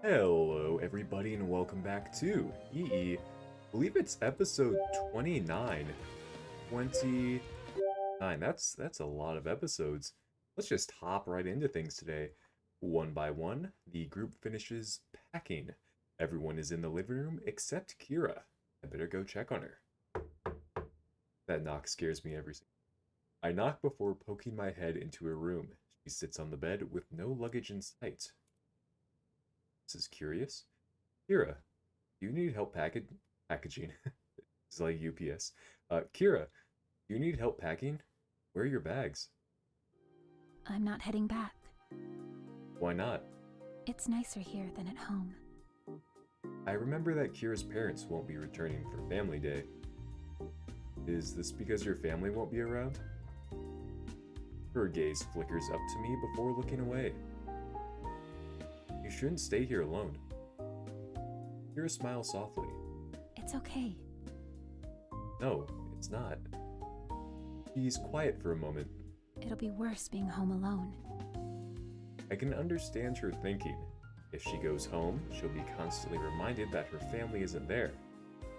Hello, everybody, and welcome back to EE. I believe it's episode 29. 29. That's a lot of episodes. Let's just hop right into things today. One by one, the group finishes packing. Everyone is in the living room except Kira. I better go check on her. That knock scares me every single time. I knock before poking my head into her room. She sits on the bed with no luggage in sight. This is curious. Kira, do you need help packaging? It's like UPS. Kira, do you need help packing? Where are your bags? I'm not heading back. Why not? It's nicer here than at home. I remember that Kira's parents won't be returning for Family Day. Is this because your family won't be around? Her gaze flickers up to me before looking away. You shouldn't stay here alone. Kira smiles softly. It's okay. No, it's not. She's quiet for a moment. It'll be worse being home alone. I can understand her thinking. If she goes home, she'll be constantly reminded that her family isn't there.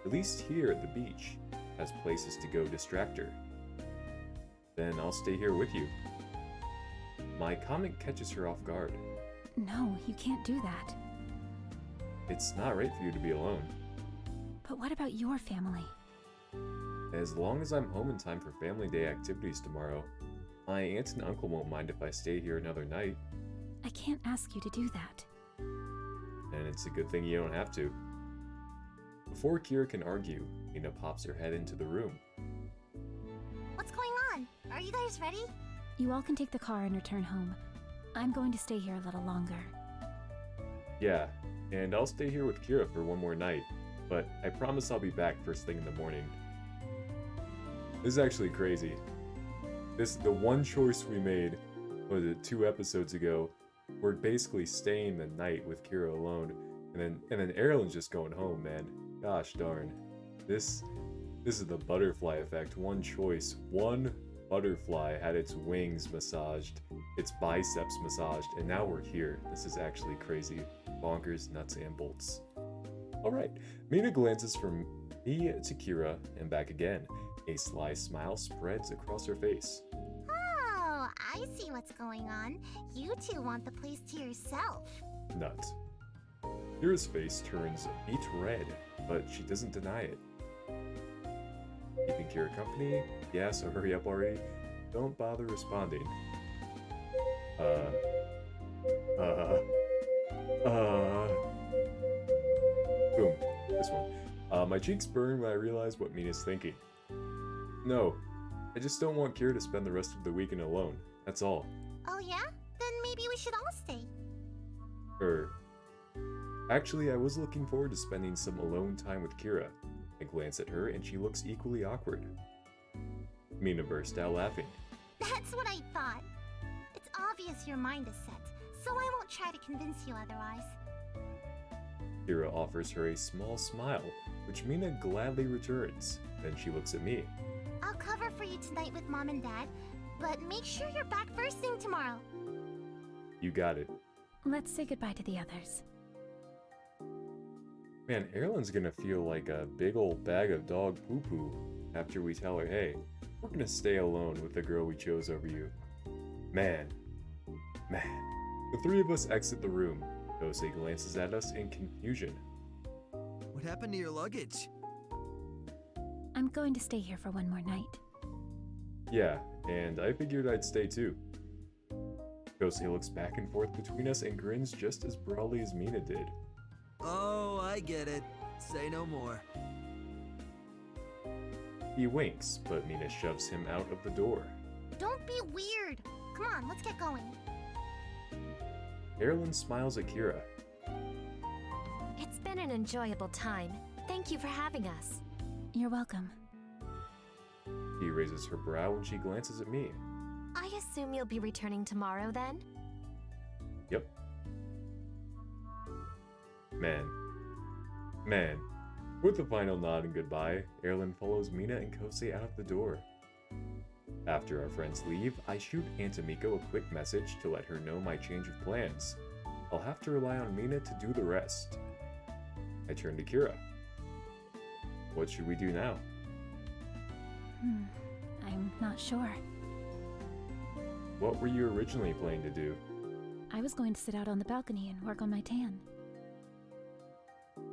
At least here at the beach, has places to go distract her. Then I'll stay here with you. My comment catches her off guard. No, you can't do that. It's not right for you to be alone. But what about your family? As long as I'm home in time for Family Day activities tomorrow, my aunt and uncle won't mind if I stay here another night. I can't ask you to do that. And it's a good thing you don't have to. Before Kira can argue, Nina pops her head into the room. What's going on? Are you guys ready? You all can take the car and return home. I'm going to stay here a little longer. Yeah, and I'll stay here with Kira for one more night, but I promise I'll be back first thing in the morning. This is actually crazy. The one choice we made, was it 2 episodes ago, we're basically staying the night with Kira alone, and then Erlen's just going home, man. Gosh darn. This is the butterfly effect. One choice. One butterfly had its wings massaged, its biceps massaged, and now we're here. This is actually crazy. Bonkers, nuts, and bolts. Alright, Mina glances from me to Kira and back again. A sly smile spreads across her face. Oh, I see what's going on. You two want the place to yourself. Nut. Kira's face turns beet red, but she doesn't deny it. Keeping Kira company? Yeah, so hurry up already. Don't bother responding. Boom. This one. My cheeks burn when I realize what Mina's thinking. No, I just don't want Kira to spend the rest of the weekend alone. That's all. Oh yeah? Then maybe we should all stay. Actually, I was looking forward to spending some alone time with Kira. I glance at her and she looks equally awkward. Mina burst out laughing. That's what I thought. It's obvious your mind is set, so I won't try to convince you otherwise. Kira offers her a small smile, which Mina gladly returns. Then she looks at me. I'll cover for you tonight with Mom and Dad, but make sure you're back first thing tomorrow. You got it. Let's say goodbye to the others. Man, Erlen's gonna feel like a big old bag of dog poo-poo after we tell her, hey, we're gonna stay alone with the girl we chose over you. Man. The 3 of us exit the room. Kosei glances at us in confusion. What happened to your luggage? I'm going to stay here for one more night. Yeah, and I figured I'd stay too. Kosei looks back and forth between us and grins just as broadly as Mina did. Oh, I get it. Say no more. He winks, but Mina shoves him out of the door. Don't be weird. Come on, let's get going. Erlen smiles at Kira. It's been an enjoyable time. Thank you for having us. You're welcome. He raises her brow when she glances at me. I assume you'll be returning tomorrow then? Yep. Man. With a final nod and goodbye, Erlen follows Mina and Kosei out of the door. After our friends leave, I shoot Aunt Amiko a quick message to let her know my change of plans. I'll have to rely on Mina to do the rest. I turn to Kira. What should we do now? I'm not sure. What were you originally planning to do? I was going to sit out on the balcony and work on my tan.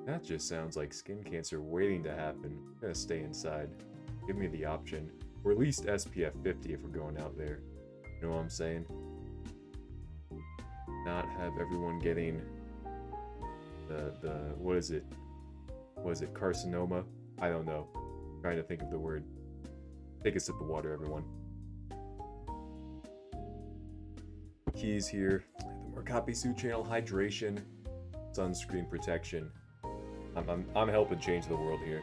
That just sounds like skin cancer waiting to happen. I'm gonna stay inside. Give me the option. Or at least SPF 50 if we're going out there. You know what I'm saying? Not have everyone getting the what is it? What is it? Carcinoma? I don't know. I'm trying to think of the word. Take a sip of water, everyone. Keys here. The Mercapi channel, hydration, sunscreen protection. I'm helping change the world here.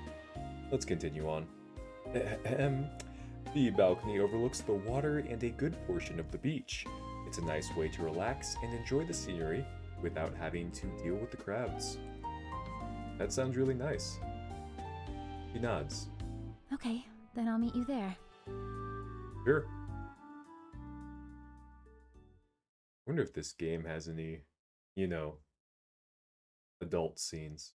Let's continue on. The balcony overlooks the water and a good portion of the beach. It's a nice way to relax and enjoy the scenery without having to deal with the crowds. That sounds really nice. He nods. Okay, then I'll meet you there. Sure. Wonder if this game has any, adult scenes.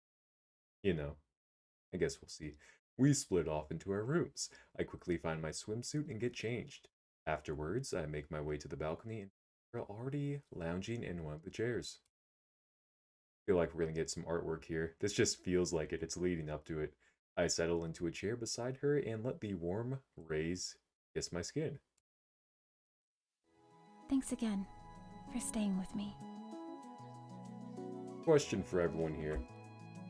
I guess we'll see. We split off into our rooms. I quickly find my swimsuit and get changed. Afterwards, I make my way to the balcony and we're already lounging in one of the chairs. I feel like we're gonna get some artwork here. This just feels like it. It's leading up to it. I settle into a chair beside her and let the warm rays kiss my skin. Thanks again for staying with me. Question for everyone here.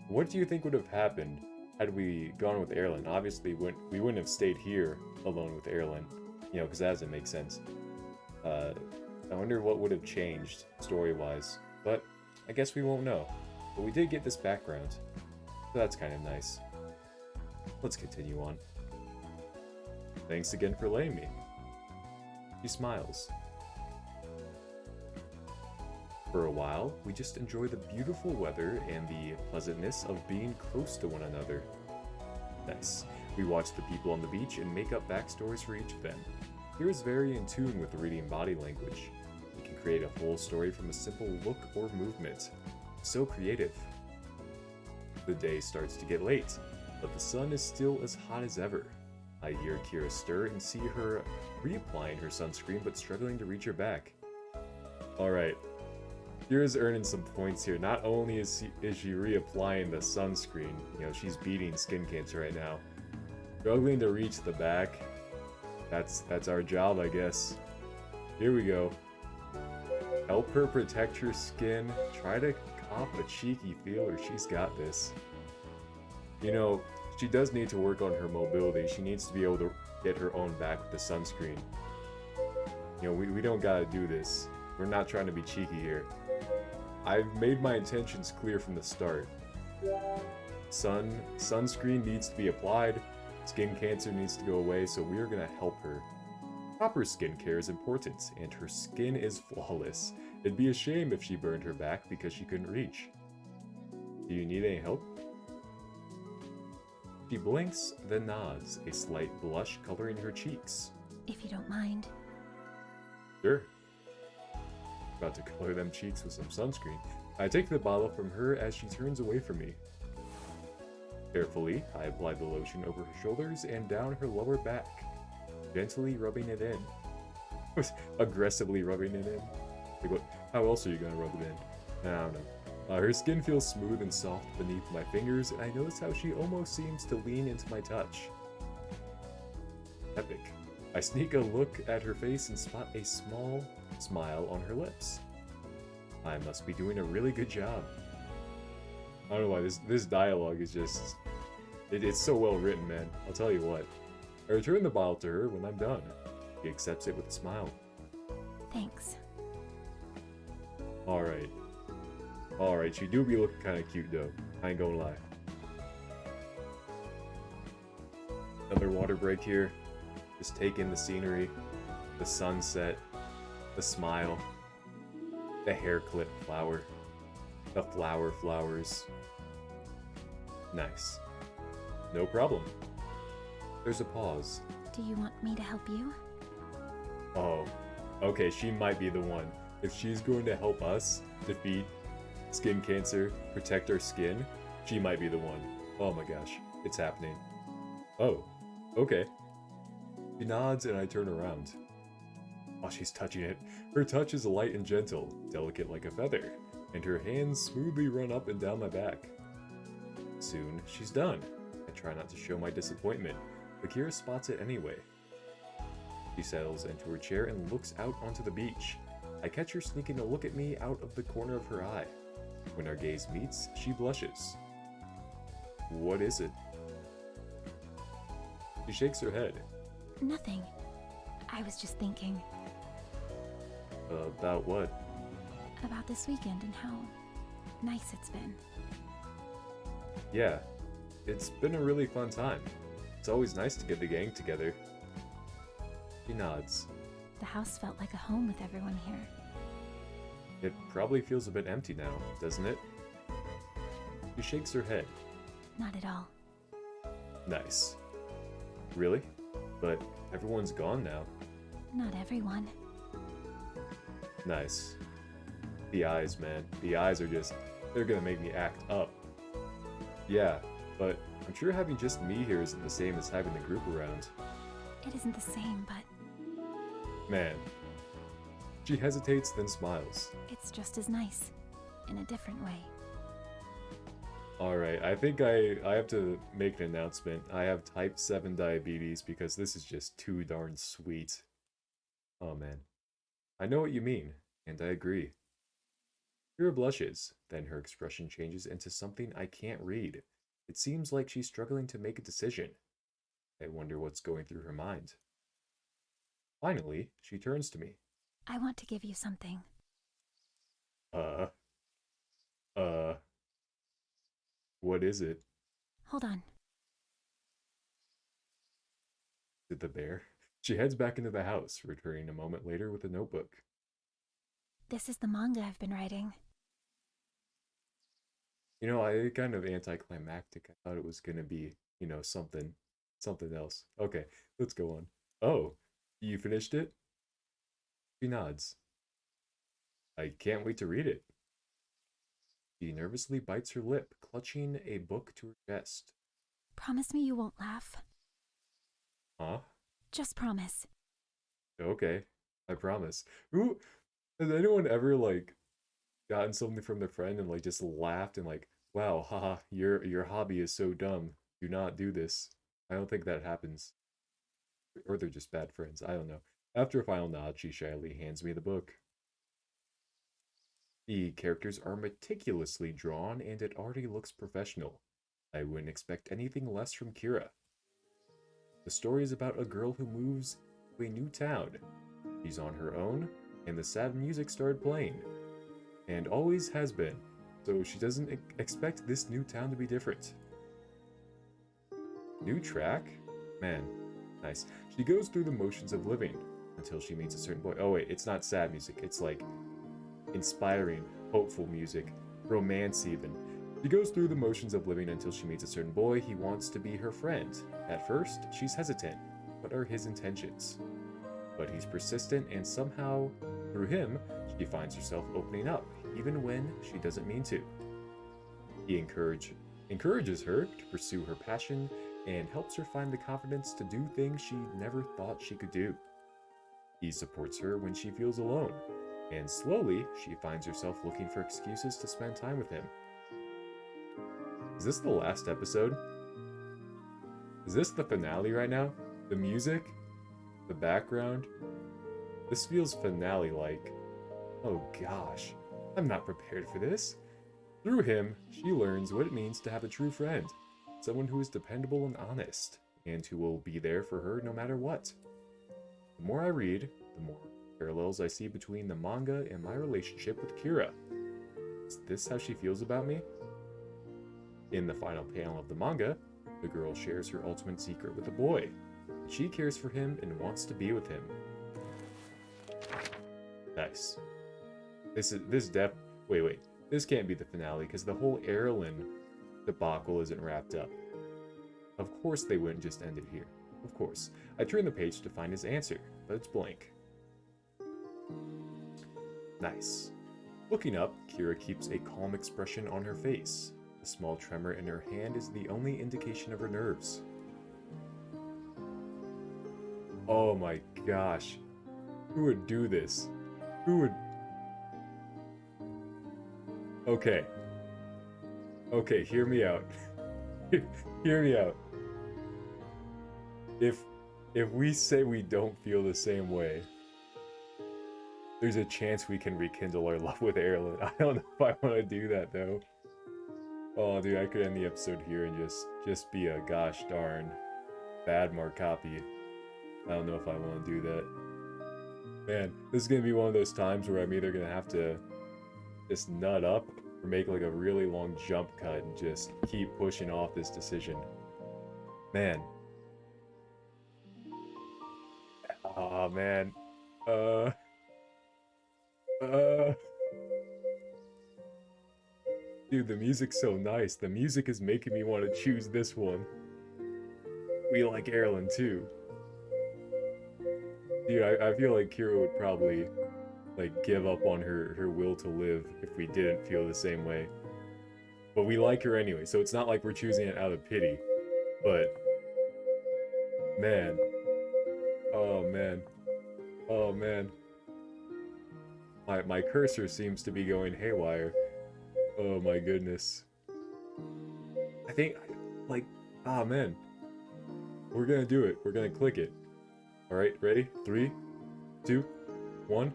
What do you think would have happened had we gone with Erlen? Obviously, we wouldn't have stayed here alone with Erlen, because that doesn't make sense. I wonder what would have changed story-wise, but I guess we won't know. But we did get this background, so that's kind of nice. Let's continue on. Thanks again for letting me. She smiles. For a while, we just enjoy the beautiful weather and the pleasantness of being close to one another. Nice. We watch the people on the beach and make up backstories for each of them. Kira is very in tune with reading body language. We can create a whole story from a simple look or movement. So creative. The day starts to get late, but the sun is still as hot as ever. I hear Kira stir and see her reapplying her sunscreen but struggling to reach her back. Alright. Kira's earning some points here. Not only is she reapplying the sunscreen, she's beating skin cancer right now. Struggling to reach the back. That's our job, I guess. Here we go. Help her protect her skin. Try to cop a cheeky feeler. She's got this. She does need to work on her mobility. She needs to be able to get her own back with the sunscreen. We don't gotta do this. We're not trying to be cheeky here. I've made my intentions clear from the start. Sunscreen needs to be applied, skin cancer needs to go away, so we are going to help her. Proper skincare is important, and her skin is flawless. It'd be a shame if she burned her back because she couldn't reach. Do you need any help? She blinks, then nods, a slight blush coloring her cheeks. If you don't mind. Sure. About to color them cheeks with some sunscreen. I take the bottle from her as she turns away from me. Carefully, I apply the lotion over her shoulders and down her lower back, gently rubbing it in. Aggressively rubbing it in. Like what? How else are you gonna rub it in? I don't know. Her skin feels smooth and soft beneath my fingers, and I notice how she almost seems to lean into my touch. Epic. I sneak a look at her face and spot a small smile on her lips. I must be doing a really good job. I don't know why this dialogue is just... It's so well written, man. I'll tell you what. I return the bottle to her when I'm done. She accepts it with a smile. Thanks. Alright. Alright, she do be looking kind of cute though. I ain't gonna lie. Another water break here. Just take in the scenery, the sunset, the smile, the hair clip flower, the flowers. Nice. No problem. There's a pause. Do you want me to help you? Oh, okay, she might be the one. if she's going to help us defeat skin cancer, protect our skin, she might be the one. Oh my gosh, it's happening. Oh, okay. She nods and I turn around. Oh, she's touching it. Her touch is light and gentle, delicate like a feather, and her hands smoothly run up and down my back. Soon, she's done. I try not to show my disappointment, but Kira spots it anyway. She settles into her chair and looks out onto the beach. I catch her sneaking a look at me out of the corner of her eye. When our gaze meets, she blushes. What is it? She shakes her head. Nothing. I was just thinking About what? about this weekend and how nice it's been. Yeah, it's been a really fun time. It's always nice to get the gang together. She nods. The house felt like a home with everyone here. It probably feels a bit empty now, doesn't it? She shakes her head. Not at all. Nice. Really? But everyone's gone now. Not everyone. Nice. The eyes, man. The eyes are just... they're gonna make me act up. Yeah, but I'm sure having just me here isn't the same as having the group around. It isn't the same, but Man. She hesitates, then smiles. it's just as nice. In a different way. Alright, I think I have to make an announcement. I have type 7 diabetes because this is just too darn sweet. Oh man. I know what you mean, and I agree. Kira blushes, then her expression changes into something I can't read. It seems like she's struggling to make a decision. I wonder what's going through her mind. Finally, she turns to me. I want to give you something. What is it? Hold on. Is it the bear? She heads back into the house, returning a moment later with a notebook. This is the manga I've been writing. You know, I kind of anticlimactic. I thought it was gonna be, you know, something else. Okay, let's go on. Oh, you finished it? She nods. I can't wait to read it. She nervously bites her lip, clutching a book to her chest. Promise me you won't laugh. Huh? Just promise. Okay, I promise. Who has anyone ever like gotten something from their friend and like just laughed and like, wow, haha, your hobby is so dumb. Do not do this. I don't think that happens. Or they're just bad friends. I don't know. After a final nod, she shyly hands me the book. The characters are meticulously drawn and it already looks professional. I wouldn't expect anything less from Kira. The story is about a girl who moves to a new town. She's on her own, and the sad music started playing. And always has been, so she doesn't expect this new town to be different. New track? Man, nice. She goes through the motions of living until she meets a certain boy. Oh wait, it's not sad music, it's like inspiring, hopeful music, romance even. She goes through the motions of living until she meets a certain boy. He wants to be her friend. At first, she's hesitant. What are his intentions? But he's persistent, and somehow, through him, she finds herself opening up, even when she doesn't mean to. He encourages her to pursue her passion and helps her find the confidence to do things she never thought she could do. He supports her when she feels alone, and slowly, she finds herself looking for excuses to spend time with him. Is this the last episode? Is this the finale right now? The music? The background? This feels finale-like. Oh gosh, I'm not prepared for this. Through him, she learns what it means to have a true friend. Someone who is dependable and honest, and who will be there for her no matter what. The more I read, the more parallels I see between the manga and my relationship with Kira. Is this how she feels about me? In the final panel of the manga, the girl shares her ultimate secret with a boy. She cares for him and wants to be with him. Nice. Wait. This can't be the finale because the whole Erlen debacle isn't wrapped up. Of course they wouldn't just end it here. Of course. I turn the page to find his answer, but it's blank. Nice. Looking up, Kira keeps a calm expression on her face. The small tremor in her hand is the only indication of her nerves. Oh my gosh. Who would do this? Who would... Okay. Okay, hear me out. Hear me out. If we say we don't feel the same way, there's a chance we can rekindle our love with Erlen. I don't know if I want to do that though. Oh dude, I could end the episode here and just be a gosh darn bad Markapi. I don't know if I want to do that. Man, this is gonna be one of those times where I'm either gonna have to just nut up or make like a really long jump cut and just keep pushing off this decision. Man. Oh man. Dude, the music's so nice. The music is making me want to choose this one. We like Erlen too. Dude, I feel like Kira would probably like give up on her will to live if we didn't feel the same way. But we like her anyway, so it's not like we're choosing it out of pity. But man. Oh man. Oh man. My cursor seems to be going haywire. Oh my goodness. I think, like, ah man. We're gonna do it. We're gonna click it. Alright, ready? 3, 2, 1.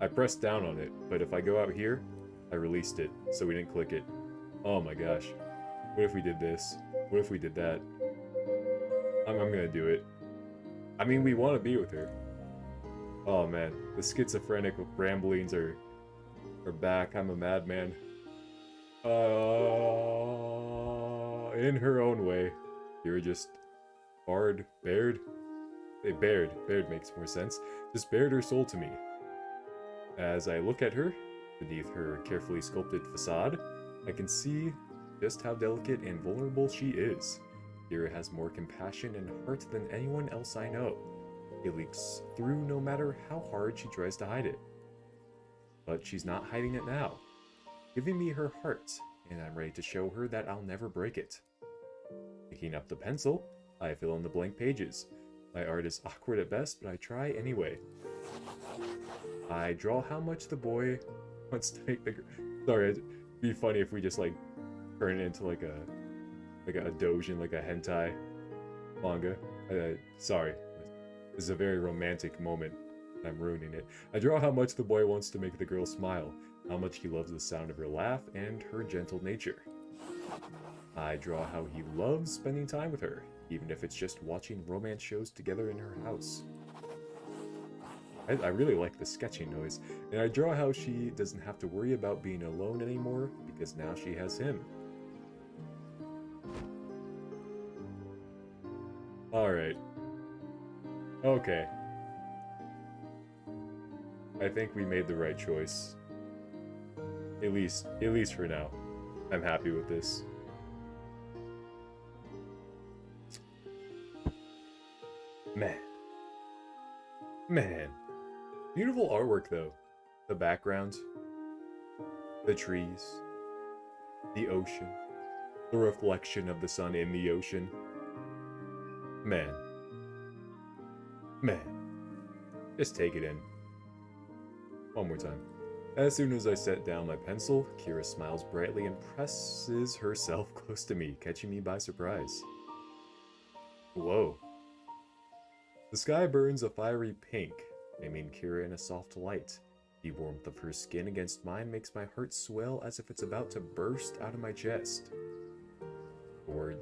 I pressed down on it, but if I go out here, I released it, so we didn't click it. Oh my gosh. What if we did this? What if we did that? I'm gonna do it. I mean, we want to be with her. Oh man, the schizophrenic ramblings are back. I'm a madman. In her own way. You're just bared. Bared makes more sense. Just bared her soul to me. As I look at her, beneath her carefully sculpted facade, I can see just how delicate and vulnerable she is. Kira has more compassion and heart than anyone else I know. It leaks through no matter how hard she tries to hide it. But she's not hiding it now, giving me her heart, and I'm ready to show her that I'll never break it. Picking up the pencil, I fill in the blank pages. My art is awkward at best, but I try anyway. I draw how much the boy wants to make the girl. Sorry, it'd be funny if we just like turn it into like a doujin, like a hentai manga. Sorry, this is a very romantic moment. I'm ruining it. I draw how much the boy wants to make the girl smile, how much he loves the sound of her laugh and her gentle nature. I draw how he loves spending time with her, even if it's just watching romance shows together in her house. I really like the sketching noise, and I draw how she doesn't have to worry about being alone anymore because now she has him. Alright. Okay. I think we made the right choice. At least for now. I'm happy with this. Man. Beautiful artwork though. The background, the trees, the ocean, the reflection of the sun in the ocean. Man. Just take it in. One more time. As soon as I set down my pencil, Kira smiles brightly and presses herself close to me, catching me by surprise. Whoa. The sky burns a fiery pink, aiming Kira in a soft light. The warmth of her skin against mine makes my heart swell as if it's about to burst out of my chest. Or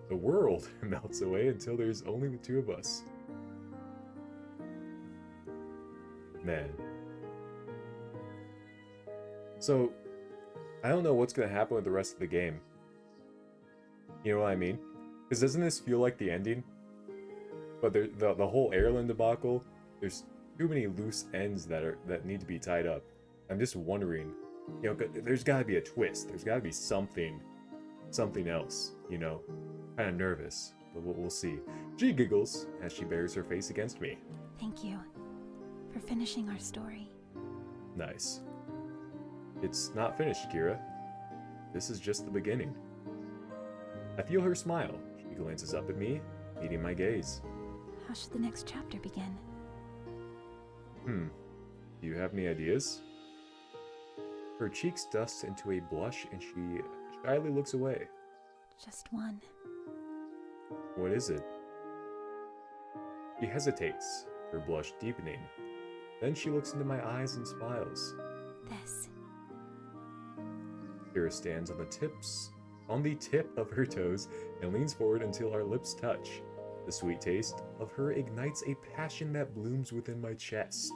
the world melts away until there's only the two of us. Man. So, I don't know what's going to happen with the rest of the game. You know what I mean? Because doesn't this feel like the ending? But the whole Erlen debacle, there's too many loose ends that need to be tied up. I'm just wondering, you know, there's got to be a twist. There's got to be something else, you know? Kind of nervous, but we'll see. She giggles as she bares her face against me. Thank you for finishing our story. Nice. It's not finished, Kira. This is just the beginning. I feel her smile. She glances up at me, meeting my gaze. How should the next chapter begin? Do you have any ideas? Her cheeks dust into a blush and she shyly looks away. Just one. What is it? She hesitates, her blush deepening. Then she looks into my eyes and smiles. This. Kira stands on the tip of her toes and leans forward until our lips touch. The sweet taste of her ignites a passion that blooms within my chest.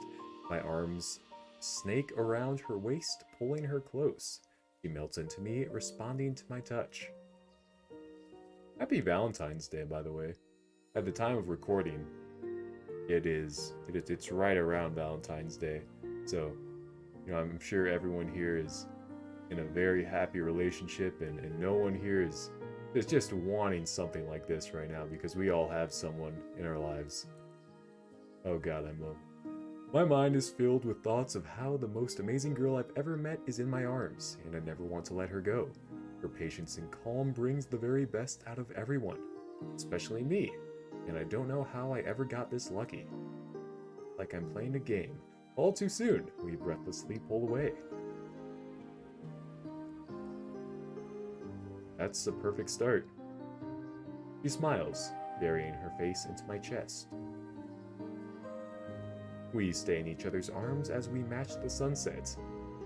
My arms snake around her waist, pulling her close. She melts into me, responding to my touch. Happy Valentine's Day, by the way. At the time of recording, it's right around Valentine's Day. So, I'm sure everyone here is in a very happy relationship, and no one here is just wanting something like this right now, because we all have someone in our lives. Oh god, my mind is filled with thoughts of how the most amazing girl I've ever met is in my arms, and I never want to let her go. Her patience and calm brings the very best out of everyone, especially me, and I don't know how I ever got this lucky. Like I'm playing a game. All too soon, we breathlessly pull away. That's a perfect start. She smiles, burying her face into my chest. We stay in each other's arms as we match the sunset.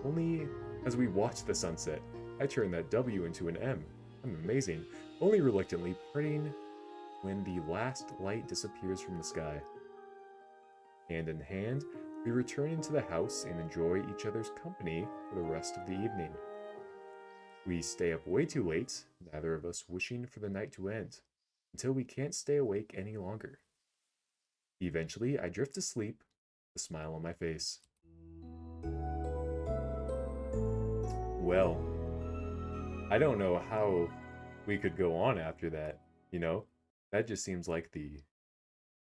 Only as we watch the sunset, I turn that W into an M. I'm amazing, only reluctantly parting when the last light disappears from the sky. Hand in hand, we return into the house and enjoy each other's company for the rest of the evening. We stay up way too late, neither of us wishing for the night to end, until we can't stay awake any longer. Eventually, I drift to sleep, a smile on my face. Well, I don't know how we could go on after that, That just seems like the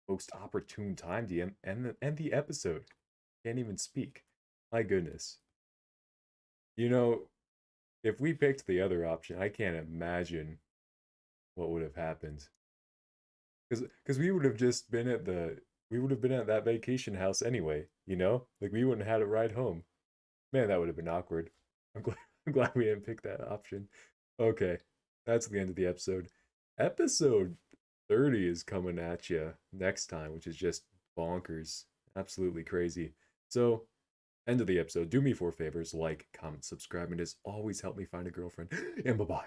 most opportune time to end the episode. Can't even speak. My goodness. If we picked the other option, I can't imagine what would have happened. Because we would have just been at that vacation house anyway, Like we wouldn't have had a ride home. Man, that would have been awkward. I'm glad we didn't pick that option. Okay, that's the end of the episode. Episode 30 is coming at you next time, which is just bonkers. Absolutely crazy. So, end of the episode. Do me 4 favors: like, comment, subscribe, and as always, help me find a girlfriend. And bye-bye.